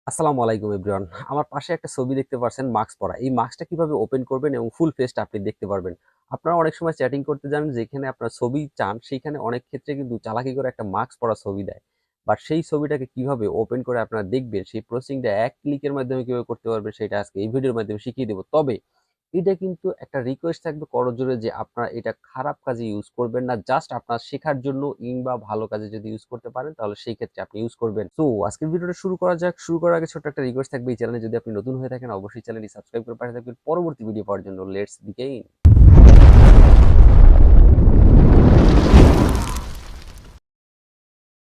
আসসালামু আলাইকুম এভরিওয়ান। আমার পাশে একটা ছবি দেখতে পাচ্ছেন মাস্ক পরা। এই মাস্কটা কিভাবে ওপেন করবেন এবং ফুল ফেসটা আপনি দেখতে পারবেন। আপনারা অনেক সময় চ্যাটিং করতে যান যেখানে আপনার ছবি চান সেইখানে অনেক ক্ষেত্রে কিন্তু চালাকি করে একটা মাস্ক পরা ছবি দেয়। বাট সেই ছবিটাকে কিভাবে ওপেন করে আপনারা দেখবেন সেই প্রসেসিংটা এক ক্লিকের মাধ্যমে কিভাবে করতে পারবেন সেটা আজকে এই ভিডিওর মাধ্যমে শিখিয়ে দেব। তবে এটা কিন্তু একটা রিকোয়েস্ট থাকবে করজোরে যে আপনারা এটা খারাপ কাজে ইউজ করবেন না। জাস্ট আপনার শেখার জন্য কিংবা ভালো কাজে যদি ইউজ করতে পারেন তাহলে সেই ক্ষেত্রে আপনি ইউজ করবেন। সো আজকের ভিডিওটা শুরু করা যাক। শুরু করার আগে ছোট্ট একটা রিকোয়েস্ট থাকবে, এই চ্যানেলে যদি আপনি নতুন হয়ে থাকেন অবশ্যই চ্যানেলটি সাবস্ক্রাইব করে পাশে থাকবেন পরবর্তী ভিডিও পাওয়ার জন্য। Let's begin.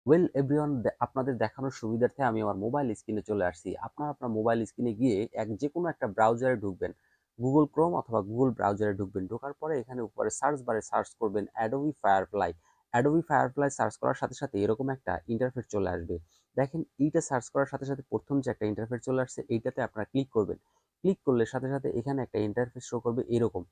ওয়েল এভরিওয়ান, আপনাদের দেখানোর সুবিধার্থে আমি আমার মোবাইল স্ক্রিনে চলে আসছি। আপনার আপনার মোবাইল স্ক্রিনে গিয়ে যে কোনো একটা ব্রাউজারে ঢুকবেন, গুগল ক্রোম অথবা গুগল ব্রাউজারে ঢুকবেন। ঢোকার পরে এখানে উপরে সার্চ বারে সার্চ করবেন Adobe firefly. Adobe firefly search করার সাথে সাথে এরকম একটা ইন্টারফেস চলে আসবে। দেখেন, এইটা সার্চ করার সাথে সাথে প্রথম যে একটা ইন্টারফেস চলে আসছে এইটাতে আপনারা ক্লিক করবেন। ক্লিক করলে সাথে সাথে এখানে একটা ইন্টারফেস শো করবে এরকম।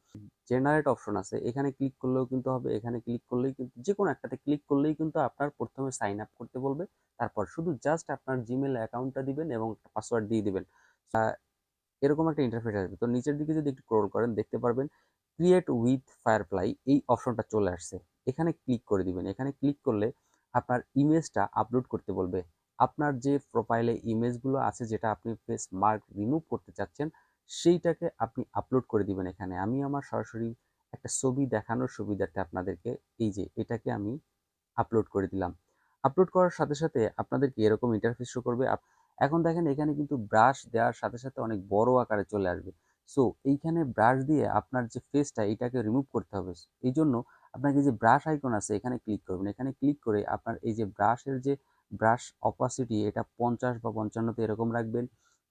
জেনারেট অপশন আছে, এখানে ক্লিক করলেও কিন্তু হবে, এখানে ক্লিক করলেই কিন্তু যে কোনো একটাতে ক্লিক করলেই কিন্তু আপনার প্রথমে সাইন আপ করতে বলবে। তারপর শুধু জাস্ট আপনার জিমেল অ্যাকাউন্টটা দিবেন এবং পাসওয়ার্ড দিয়ে দিবেন। এরকম একটা ইন্টারফেস আসবে। তো নিচের দিকে যদি একটু স্ক্রল করেন দেখতে পারবেন ক্রিয়েট উইথ ফায়ারফ্লাই এই অপশনটা চলে আসছে। এখানে ক্লিক করে দিবেন। এখানে ক্লিক করলে আপনার ইমেজটা আপলোড করতে বলবে। আপনার যে প্রোফাইলে ইমেজগুলো আছে যেটা আপনি ফেস মার্ক রিমুভ করতে চাচ্ছেন সেইটাকে আপনি আপলোড করে দিবেন। এখানে আমি আমার সরাসরি একটা ছবি দেখানোর সুবিধার্থে আপনাদেরকে এই যে এটাকে আমি আপলোড করে দিলাম। আপলোড করার সাথে সাথে আপনাদেরকে এরকম ইন্টারফেস শো করবে। এখন দেখেন এখানে কিন্তু ব্রাশ দেওয়ার সাথে সাথে অনেক বড় আকারে চলে আসবে। সো এইখানে ব্রাশ দিয়ে আপনার যে ফেসটা এটাকে রিমুভ করতে হবে। এই জন্য আপনাকে যে ব্রাশ আইকন আছে এখানে ক্লিক করবেন। এখানে ক্লিক করে আপনার এই যে ব্রাশের যে ব্রাশ অপাসিটি এটা 50 বা 55 এরকম রাখবেন।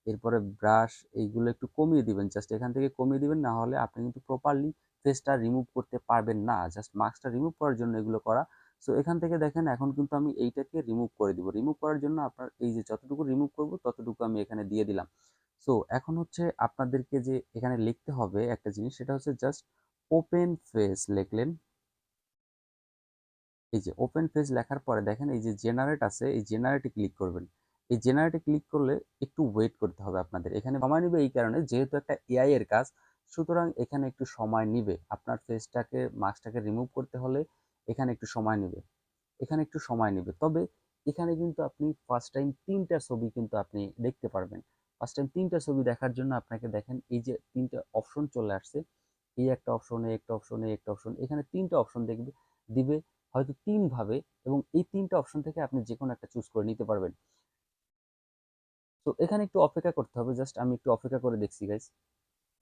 এরপরে ব্রাশ এইগুলো একটু কমিয়ে দিবেন, জাস্ট এখান থেকে কমিয়ে দিবেন, না হলে আপনি কিন্তু প্রপারলি ফেসটা রিমুভ করতে পারবেন না। জাস্ট মাস্কটা রিমুভ করার জন্য এগুলো করা। সো এখান থেকে দেখেন এখন কিন্তু আমি এইটাকে রিমুভ করে দিব। রিমুভ করার জন্য আপনার এই যে যতটুকু রিমুভ করব ততটুকু আমি এখানে দিয়ে দিলাম। সো এখন হচ্ছে আপনাদেরকে যে এখানে লিখতে হবে একটা জিনিস, সেটা হচ্ছে জাস্ট ওপেন ফেস লিখলেন। এই যে ওপেন ফেজ লেখার পরে দেখেন এই যে জেনারেট আছে, এই জেনারেটে ক্লিক করবেন। এই জেনারেটে ক্লিক করলে একটু ওয়েট করতে হবে আপনাদের। এখানে সময় নিবে এই কারণে যেহেতু একটা এআই এর কাজ, সুতরাং এখানে একটু সময় নিবে। আপনার ফেসটাকে মাস্কটাকে রিমুভ করতে হলে এখানে একটু সময় নিবে। এখানে একটু সময় নেবে। তবে এখানে কিন্তু আপনি ফার্স্ট টাইম ৩টা ছবি কিন্তু আপনি দেখতে পারবেন। ফার্স্ট টাইম ৩টা ছবি দেখার জন্য আপনাকে দেখেন এই যে ৩টা অপশন চলে আসছে। এই একটা অপশন, এই একটা অপশন, এই একটা অপশন। এখানে ৩টা অপশন দিবে হয়তো ৩ ভাবে, এবং এই ৩টা অপশন থেকে আপনি যেকোনো একটা চুজ করে নিতে পারবেন। তো এখানে একটু অপেক্ষা করতে হবে। জাস্ট আমি একটু অপেক্ষা করে দেখছি গাইস।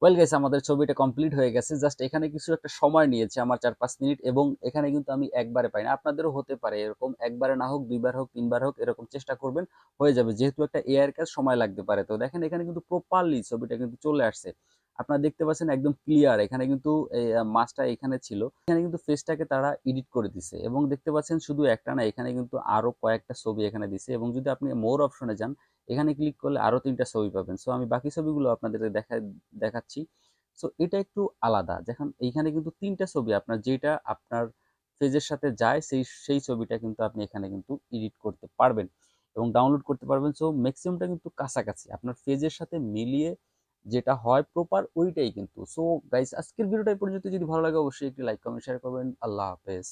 ওয়েল গাইস, আমাদের ছবিটা কমপ্লিট হয়ে গেছে। জাস্ট এখানে কিছু একটা সময় নিয়েছে আমার ৪-৫ মিনিট, এবং এখানে কিন্তু আমি একবারে পাই না। আপনাদেরও হতে পারে এরকম, একবারে না হোক, ২ বার হোক, ৩ বার হোক, এরকম চেষ্টা করবেন, হয়ে যাবে। যেহেতু একটা এআই এর কাজ সময় লাগতে পারে। তো দেখেন এখানে কিন্তু প্রপারলি ছবিটা কিন্তু চলে আসছে। আপনারা দেখতে পাচ্ছেন একদম ক্লিয়ার। এখানে কিন্তু এই মাছটা এখানে ছিল। এখানে কিন্তু ফেসটাকে তারা এডিট করে দিছে, এবং দেখতে পাচ্ছেন শুধু একটা না, এখানে কিন্তু আরো কয়েকটা ছবি এখানে দিছে, এবং যদি আপনি মোর অপশনে যান এখানে ক্লিক করলে আরো ৩টা ছবি পাবেন। সো আমি বাকি ছবিগুলো আপনাদের দেখাচ্ছি। সো এটা একটু আলাদা। দেখেন এইখানে কিন্তু ৩টা ছবি আপনার যেটা আপনার পেজের সাথে যায় সেই ছবিটা কিন্তু আপনি এখানে কিন্তু এডিট করতে পারবেন এবং ডাউনলোড করতে পারবেন। সো ম্যাক্সিমামটা কিন্তু কাছাকাছি আপনার পেজের সাথে মিলিয়ে যেটা হয় প্রপার ওইটাই কিন্তু। সো গাইস, আজকের ভিডিওটা এই পর্যন্ত। যদি ভালো লাগে অবশ্যই একটি লাইক কমেন্ট শেয়ার করবেন। আল্লাহ হাফেজ।